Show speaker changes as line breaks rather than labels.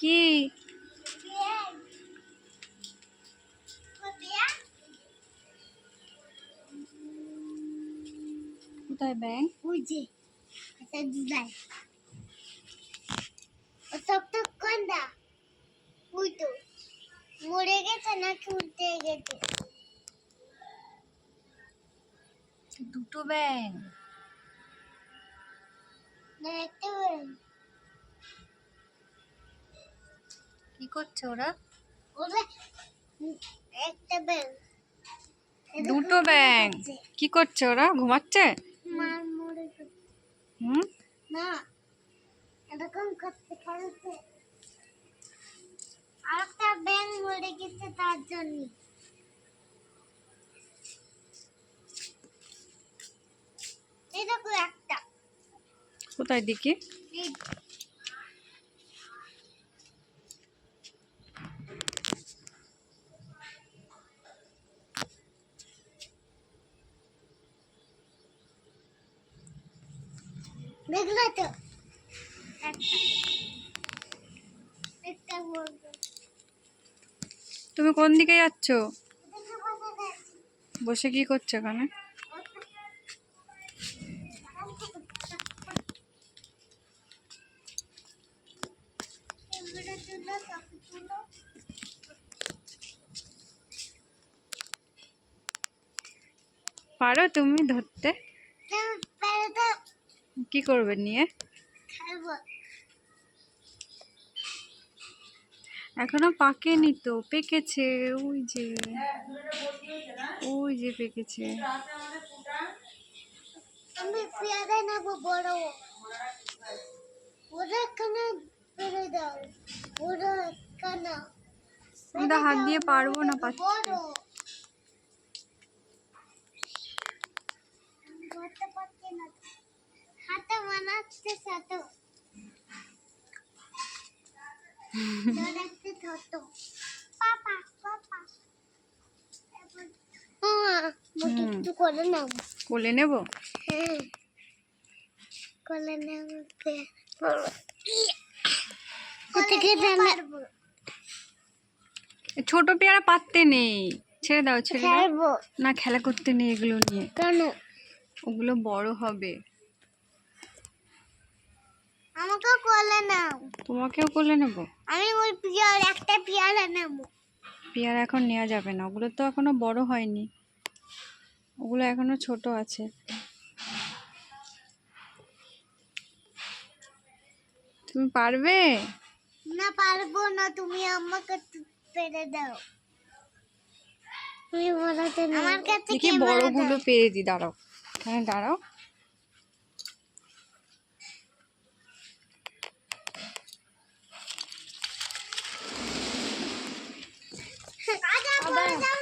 কি কোথায় ব্যাং?
ওই যে এটা দুলাই ও সব তো কোনটা ওই তো মরে গেছে নাকি উল্টে গেছে?
দুটো ব্যাং।
না একটা ব্যাং।
কি করছে ওরা?
ওরা একটা ব্যাং
দুটো ব্যাং। কি করছে ওরা? ঘুমাচ্ছে?
মার মরে গেছে
হুম,
না এরকম করতে খেলছে আর একটা ব্যাং মরে গেছে তার জন্য এই দেখো একটা
কোথায় দেখি?
এই দেখলে তো একটা একটা বলবো
তুমি কোন দিকে যাচ্ছ?
দেখে বসে যাচ্ছি
বসে কি করছো এখানে?
ক্যামেরা তুলো কপি তুলো
পারো তুমি ধরতে?
পেরেটা
কি করবে নিয়ে?
খাবো
এখনো পাকেনি তো, পেকেছে। ওই যে ওই যে পেকেছে।
আমি পেয়ারা নেবো বড় ওরা এখানে পেরে দাও ওরা এখানে
আমি তো হাত দিয়ে পারবো না, পাচ্ছি
বড় ধরতে পারছি না হাতে বানাচ্ছে সাথে ধরতে ধরতো পাপা পাপা মুটি একটু করে নাও
কোলে নেব?
হ্যাঁ করে নাও কোথায় পারবো
ছোট পেয়ারা পাততে নেই, ছেড়ে দাও ছেড়ে দাও।
খাবো
না, খেলা করতে নেই এগুলো নিয়ে,
কেন
ওগুলো বড় হবে।
আমাকে কোলে নাও
তোমাকেও কোলে নেব?
আমি ওই পেয়ারা একটা পেয়ারা নেবো
পেয়ারা এখন নেওয়া যাবে না, ওগুলো তো এখনো বড় হয়নি, ওগুলো এখনো ছোট আছে। তুমি পারবে?
না পারবো না তুমি আমাকে পেরে দাও তুমি বলাতে না আমার কাছে
দেখি বড়গুলো পেরে দি, দাঁড়াও এখানে দাঁড়াও।
আগে পড়ে যাও